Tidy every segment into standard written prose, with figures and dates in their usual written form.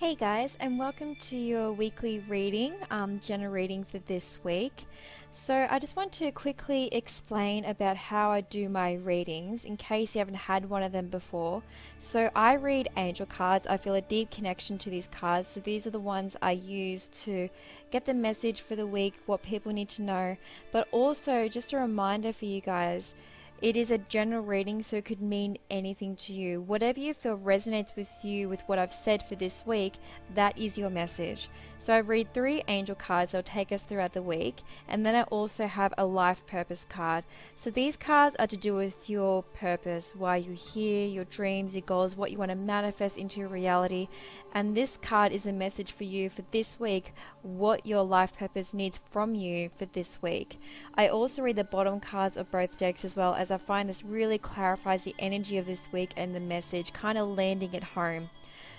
Hey guys, and welcome to your weekly reading, generating for this week. So, I just want to quickly explain about how I do my readings in case you haven't had one of them before. So, I read angel cards. I feel a deep connection to these cards. So, these are the ones I use to get the message for the week, what people need to know, but also just a reminder for you guys. It is a general reading, so it could mean anything to you. Whatever you feel resonates with you with what I've said for this week, that is your message. So I read 3 angel cards that will take us throughout the week, and then I also have a life purpose card. So these cards are to do with your purpose, why you're here, your dreams, your goals, what you want to manifest into your reality. And this card is a message for you for this week, what your life purpose needs from you for this week. I also read the bottom cards of both decks as well, as I find this really clarifies the energy of this week and the message, kind of landing it home.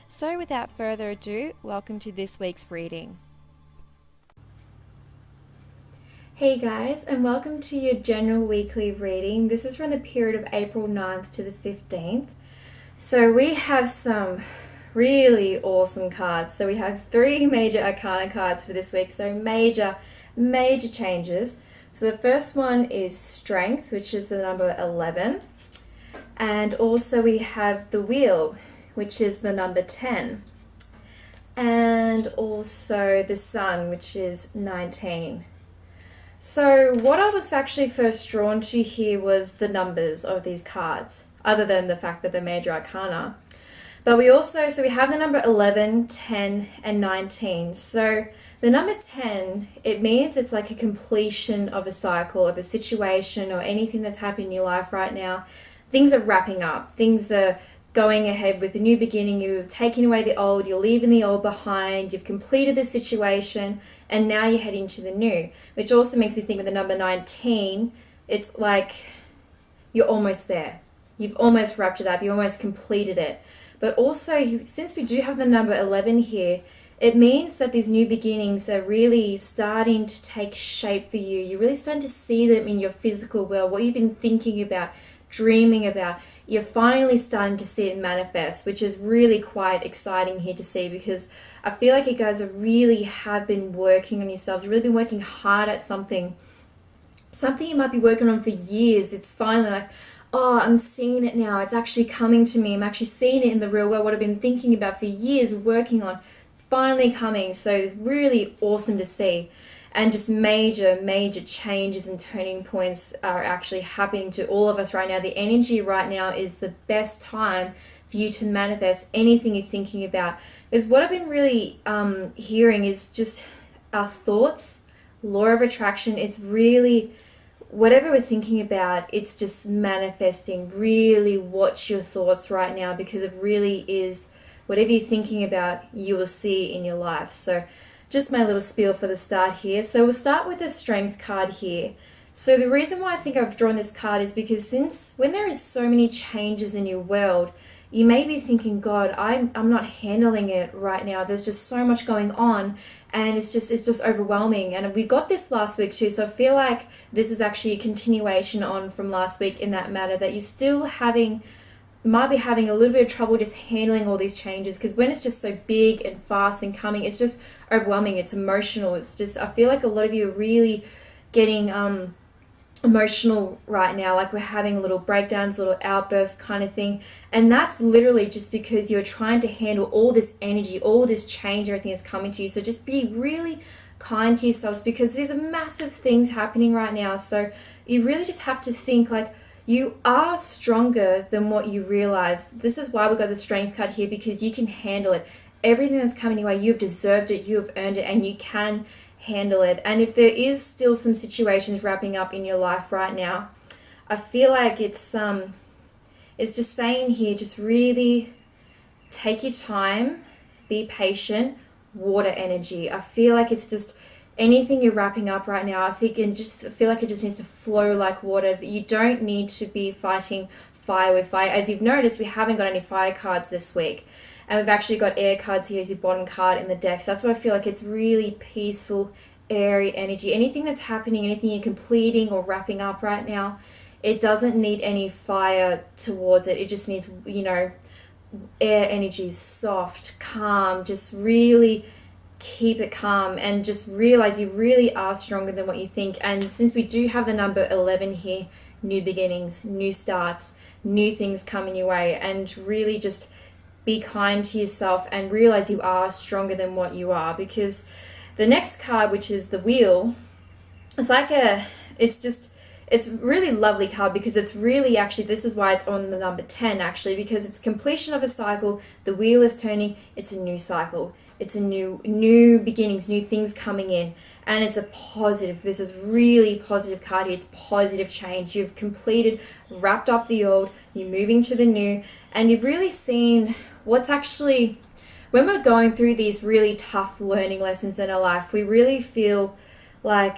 So without further ado, welcome to this week's reading. Hey guys, and welcome to your general weekly reading. This is from the period of April 9th to the 15th. So we have some really awesome cards. So we have 3 Major Arcana cards for this week. So major changes. So the first one is Strength, which is the number 11. And also we have the Wheel, which is the number 10. And also the Sun, which is 19. So what I was actually first drawn to here was the numbers of these cards, other than the fact that they're Major Arcana. But we have the number 11, 10, and 19. So the number 10, it means it's like a completion of a cycle, of a situation, or anything that's happened in your life right now. Things are wrapping up. Things are going ahead with a new beginning. You've taken away the old, you're leaving the old behind, you've completed the situation, and now you're heading to the new. Which also makes me think of the number 19. It's like you're almost there. You've almost wrapped it up. You almost completed it. But also, since we do have the number 11 here, it means that these new beginnings are really starting to take shape for you. You're really starting to see them in your physical world, what you've been thinking about, dreaming about. You're finally starting to see it manifest, which is really quite exciting here to see, because I feel like you guys really have been working on yourselves. You've really been working hard at something you might be working on for years. It's finally like, oh, I'm seeing it now. It's actually coming to me. I'm actually seeing it in the real world. What I've been thinking about for years, working on, finally coming. So it's really awesome to see. And just major changes and turning points are actually happening to all of us right now. The energy right now is the best time for you to manifest anything you're thinking about. Because what I've been really hearing is just our thoughts, law of attraction. It's really, whatever we're thinking about, it's just manifesting. Really watch your thoughts right now, because it really is, whatever you're thinking about, you will see in your life. So just my little spiel for the start here. So we'll start with the Strength card here. So the reason why I think I've drawn this card is because when there is so many changes in your world, you may be thinking, God, I'm not handling it right now. There's just so much going on, and it's just overwhelming. And we got this last week too, so I feel like this is actually a continuation on from last week in that matter, that you're still might be having a little bit of trouble just handling all these changes, because when it's just so big and fast and coming, it's just overwhelming. It's emotional. It's just, I feel like a lot of you are really getting emotional right now, like we're having little breakdowns, little outbursts kind of thing. And that's literally just because you're trying to handle all this energy, all this change, everything is coming to you. So just be really kind to yourselves, because there's massive things happening right now. So you really just have to think like, you are stronger than what you realize. This is why we got the Strength card here, because you can handle it. Everything that's coming your way, you've deserved it, you have earned it, and you can handle it. And if there is still some situations wrapping up in your life right now, I feel like it's just saying here, just really take your time, be patient, water energy. I feel like it's just anything you're wrapping up right now, I feel like it just needs to flow like water. You don't need to be fighting fire with fire. As you've noticed, we haven't got any fire cards this week. And we've actually got air cards here as your bottom card in the deck. So that's what I feel like. It's really peaceful, airy energy. Anything that's happening, anything you're completing or wrapping up right now, it doesn't need any fire towards it. It just needs, air energy, soft, calm, just really keep it calm and just realize you really are stronger than what you think. And since we do have the number 11 here, new beginnings, new starts, new things coming your way, and really just be kind to yourself and realize you are stronger than what you are. Because the next card, which is the wheel, it's a really lovely card, because it's really actually, this is why it's on the number 10 actually, because it's completion of a cycle. The wheel is turning, it's a new cycle. It's a new beginnings, new things coming in. And it's a positive, this is really positive card here. It's positive change. You've completed, wrapped up the old, you're moving to the new, and you've really seen what's actually, when we're going through these really tough learning lessons in our life, we really feel like,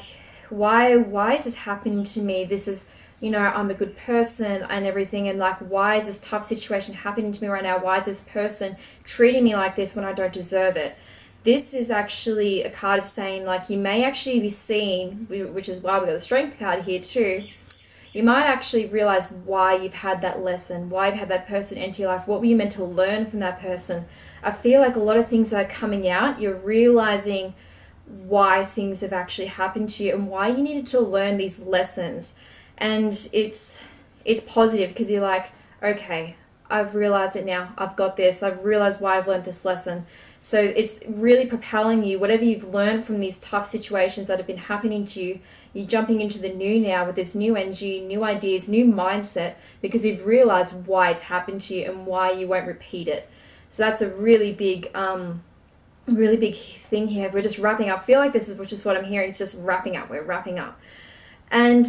why is this happening to me? This is, I'm a good person and everything, and like, why is this tough situation happening to me right now? Why is this person treating me like this when I don't deserve it? This is actually a card of saying, like, you may actually be seeing, which is why we got the strength card here too, you might actually realize why you've had that lesson, why you've had that person enter your life, what were you meant to learn from that person. I feel like a lot of things are coming out, you're realizing why things have actually happened to you and why you needed to learn these lessons. And it's positive, because you're like, okay, I've realized it now, I've got this, I've realized why I've learned this lesson. So it's really propelling you, whatever you've learned from these tough situations that have been happening to you, you're jumping into the new now with this new energy, new ideas, new mindset, because you've realized why it's happened to you and why you won't repeat it. So that's a really big thing here. We're just wrapping up. I feel like this is just what I'm hearing. It's just wrapping up. We're wrapping up. And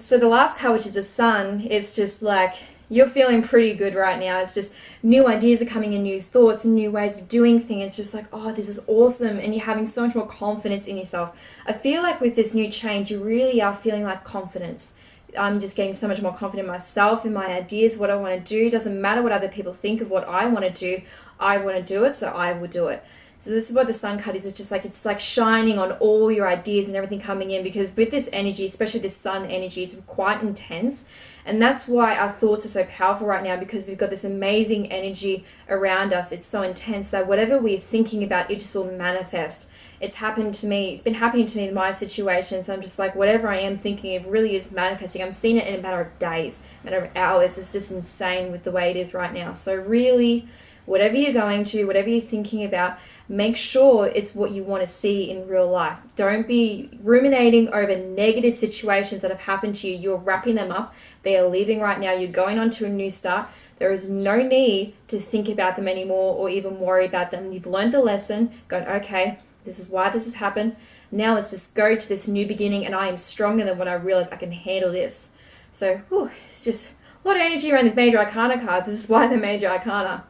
so the last card, which is the sun, it's just like, you're feeling pretty good right now. It's just new ideas are coming in, new thoughts and new ways of doing things. It's just like, oh, this is awesome. And you're having so much more confidence in yourself. I feel like with this new change, you really are feeling like confidence. I'm just getting so much more confident in myself, in my ideas, what I want to do. It doesn't matter what other people think of what I want to do. I want to do it, so I will do it. So this is what the sun card is. It's just like, it's like shining on all your ideas and everything coming in, because with this energy, especially this sun energy, it's quite intense. And that's why our thoughts are so powerful right now, because we've got this amazing energy around us. It's so intense that whatever we're thinking about, it just will manifest. It's happened to me. It's been happening to me in my situations. I'm just like, whatever I am thinking, it really is manifesting. I'm seeing it in a matter of days, a matter of hours. It's just insane with the way it is right now. So really, whatever you're going to, whatever you're thinking about, make sure it's what you want to see in real life. Don't be ruminating over negative situations that have happened to you. You're wrapping them up. They are leaving right now. You're going on to a new start. There is no need to think about them anymore or even worry about them. You've learned the lesson, gone, okay, this is why this has happened. Now let's just go to this new beginning, and I am stronger than when I realize I can handle this. So, it's just a lot of energy around these Major Arcana cards. This is why they're Major Arcana.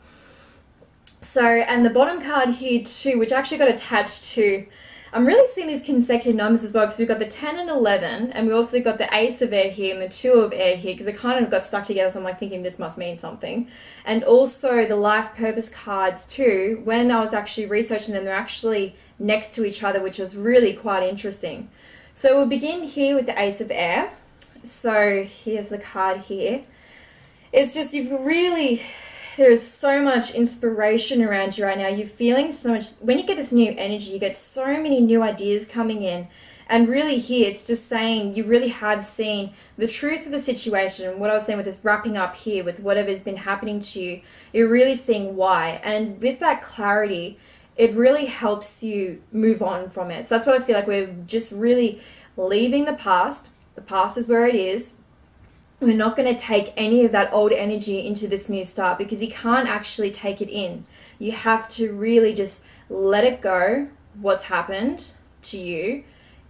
So, and the bottom card here too, which actually got attached to, I'm really seeing these consecutive numbers as well, because we've got the 10 and 11, and we also got the Ace of Air here and the 2 of Air here, because it kind of got stuck together, so I'm like thinking this must mean something. And also the Life Purpose cards too, when I was actually researching them, they're actually next to each other, which was really quite interesting. So we'll begin here with the Ace of Air. So here's the card here. It's just, there is so much inspiration around you right now. You're feeling so much. When you get this new energy, you get so many new ideas coming in. And really here, it's just saying you really have seen the truth of the situation. And what I was saying with this wrapping up here with whatever's been happening to you, you're really seeing why. And with that clarity, it really helps you move on from it. So that's what I feel like. We're just really leaving the past. The past is where it is. We're not going to take any of that old energy into this new start, because you can't actually take it in. You have to really just let it go, what's happened to you,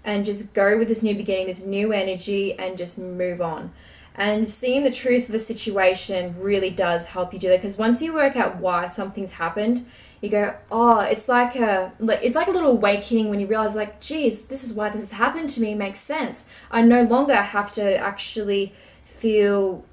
and just go with this new beginning, this new energy, and just move on. And seeing the truth of the situation really does help you do that, because once you work out why something's happened, you go, oh, it's like a little awakening when you realize, like, geez, this is why this has happened to me. It makes sense. I no longer have to actually feel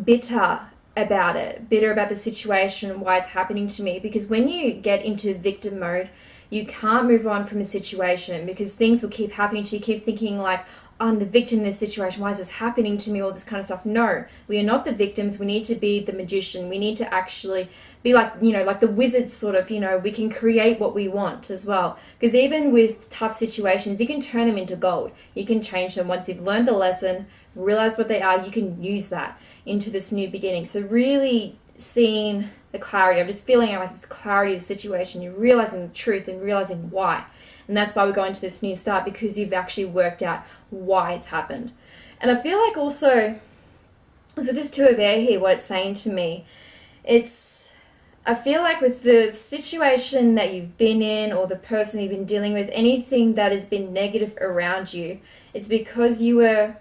bitter about it, bitter about the situation and why it's happening to me. Because when you get into victim mode, you can't move on from a situation, because things will keep happening to you. You keep thinking like, I'm the victim in this situation. Why is this happening to me? All this kind of stuff. No, we are not the victims. We need to be the magician. We need to actually be like, like the wizards sort of, we can create what we want as well. Because even with tough situations, you can turn them into gold. You can change them. Once you've learned the lesson, realize what they are, you can use that into this new beginning. So really seeing the clarity. I'm just feeling like this clarity of the situation. You're realizing the truth and realizing why. And that's why we're going to this new start, because you've actually worked out why it's happened. And I feel like also, with this Two of Air here, what it's saying to me, I feel like with the situation that you've been in or the person you've been dealing with, anything that has been negative around you, it's because you were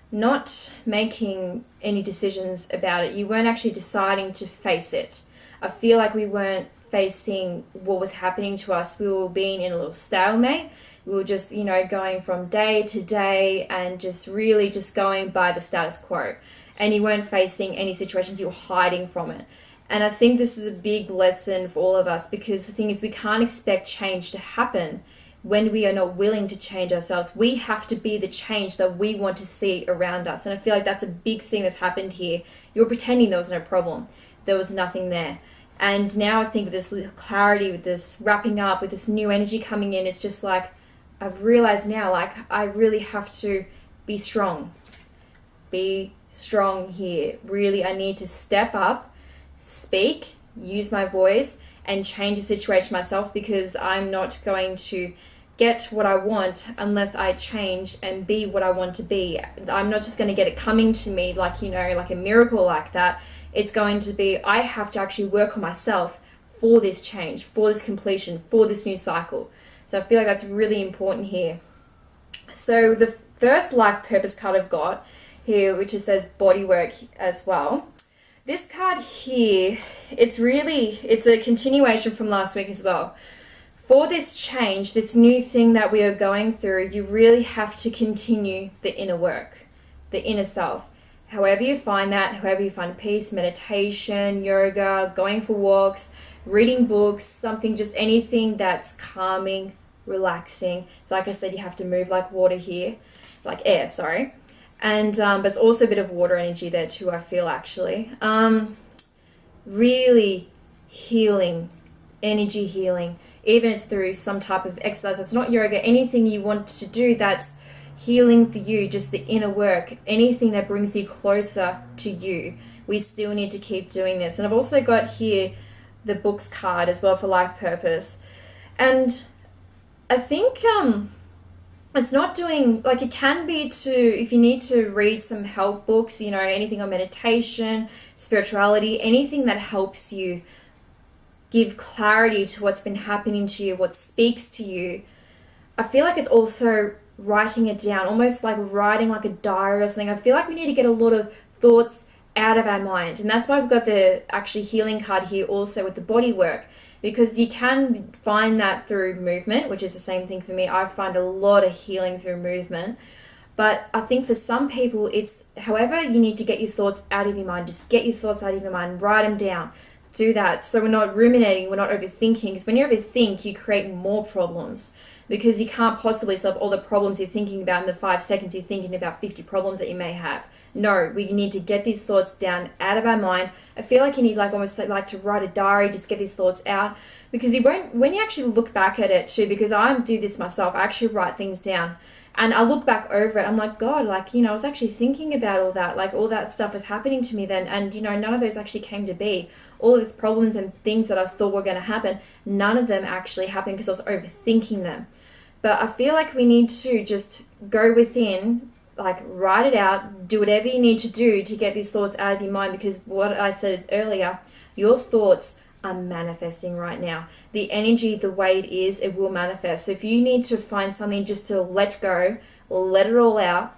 not making any decisions about it. You weren't actually deciding to face it. I feel like we weren't facing what was happening to us. We were being in a little stalemate. We were just, going from day to day and just really just going by the status quo. And you weren't facing any situations. You were hiding from it. And I think this is a big lesson for all of us, because the thing is, we can't expect change to happen when we are not willing to change ourselves. We have to be the change that we want to see around us. And I feel like that's a big thing that's happened here. You're pretending there was no problem. There was nothing there. And now I think with this little clarity, with this wrapping up, with this new energy coming in, it's just like, I've realized now, like, I really have to be strong. Be strong here. Really, I need to step up, speak, use my voice, and change the situation myself, because I'm not going to get what I want unless I change and be what I want to be. I'm not just going to get it coming to me like, like a miracle like that. It's going to be, I have to actually work on myself for this change, for this completion, for this new cycle. So I feel like that's really important here. So the first life purpose card I've got here, which says bodywork as well. This card here, it's a continuation from last week as well. For this change, this new thing that we are going through, you really have to continue the inner work, the inner self. However you find that, however you find peace, meditation, yoga, going for walks, reading books, something, just anything that's calming, relaxing. So like I said, you have to move like water here, like air, sorry. And but it's also a bit of water energy there too, I feel, actually. Really healing, energy healing, even if it's through some type of exercise that's not yoga, anything you want to do that's healing for you, just the inner work, anything that brings you closer to you. We still need to keep doing this. And I've also got here the books card as well for life purpose. And I think it's not doing, like, it can be to, if you need to read some help books, anything on meditation, spirituality, anything that helps you give clarity to what's been happening to you, what speaks to you. I feel like it's also writing it down, almost like writing like a diary or something. I feel like we need to get a lot of thoughts out of our mind. And that's why I've got the actually healing card here also with the body work, because you can find that through movement, which is the same thing for me. I find a lot of healing through movement. But I think for some people, it's however you need to get your thoughts out of your mind. Just get your thoughts out of your mind, write them down. Do that so we're not ruminating, we're not overthinking, because when you overthink, you create more problems, because you can't possibly solve all the problems you're thinking about in the 5 seconds you're thinking about 50 problems that you may have. No, we need to get these thoughts down out of our mind. I feel like you need like almost like to write a diary, just get these thoughts out, because you won't, when you actually look back at it too, because I do this myself, I actually write things down. And I look back over it, I'm like, God, like, I was actually thinking about all that, like all that stuff was happening to me then. And, none of those actually came to be. All of these problems and things that I thought were going to happen, none of them actually happened because I was overthinking them. But I feel like we need to just go within, like write it out, do whatever you need to do to get these thoughts out of your mind, because what I said earlier, your thoughts are manifesting right now. The energy, the way it is, it will manifest. So if you need to find something just to let go, let it all out,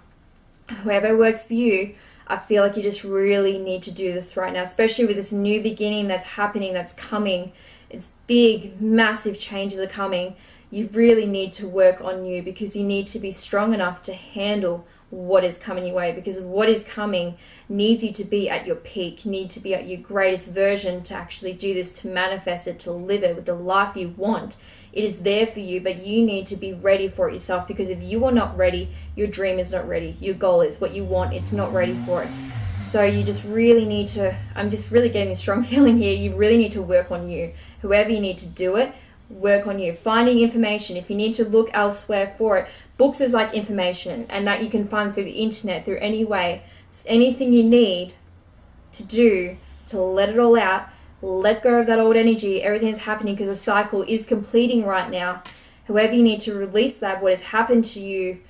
whoever works for you, I feel like you just really need to do this right now, especially with this new beginning that's happening, that's coming. It's big, massive changes are coming. You really need to work on you, because you need to be strong enough to handle what is coming your way, because what is coming needs you to be at your peak, need to be at your greatest version to actually do this, to manifest it, to live it with the life you want. It is there for you, but you need to be ready for it yourself, because if you are not ready, your dream is not ready. Your goal is what you want. It's not ready for it. So you just really need to, I'm just really getting this strong feeling here, you really need to work on you. Whoever you need to do it, work on you. Finding information, if you need to look elsewhere for it. Books is like information, and that you can find through the internet, through any way. Anything you need to do to let it all out, let go of that old energy, everything is happening because the cycle is completing right now. However you need to release that, what has happened to you,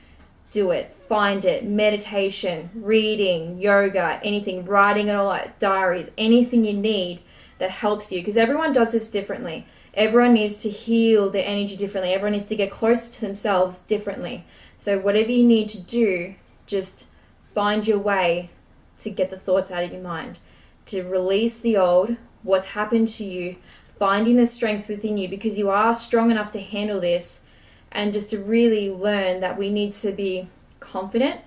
do it. Find it. Meditation, reading, yoga, anything, writing it all out, diaries, anything you need that helps you, because everyone does this differently. Everyone needs to heal their energy differently. Everyone needs to get closer to themselves differently. So whatever you need to do, just find your way to get the thoughts out of your mind, to release the old, what's happened to you, finding the strength within you, because you are strong enough to handle this, and just to really learn that we need to be confident,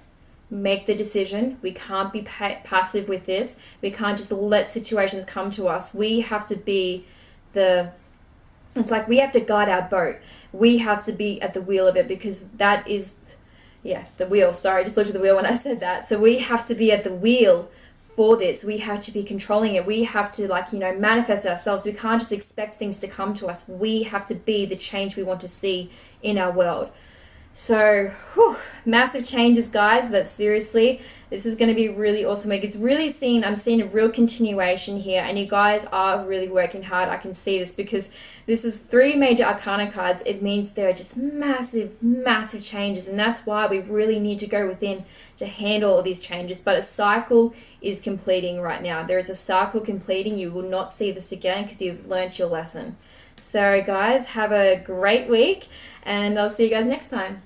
make the decision. We can't be passive with this. We can't just let situations come to us. We have to be it's like we have to guide our boat. We have to be at the wheel of it, because that is, the wheel. Sorry, I just looked at the wheel when I said that. So we have to be at the wheel for this. We have to be controlling it. We have to, manifest ourselves. We can't just expect things to come to us. We have to be the change we want to see in our world. So, massive changes, guys, but seriously, this is going to be really awesome week. I'm seeing a real continuation here, and you guys are really working hard. I can see this because this is 3 major arcana cards. It means there are just massive, massive changes, and that's why we really need to go within to handle all these changes. But a cycle is completing right now. There is a cycle completing. You will not see this again because you've learnt your lesson. So, guys, have a great week, and I'll see you guys next time.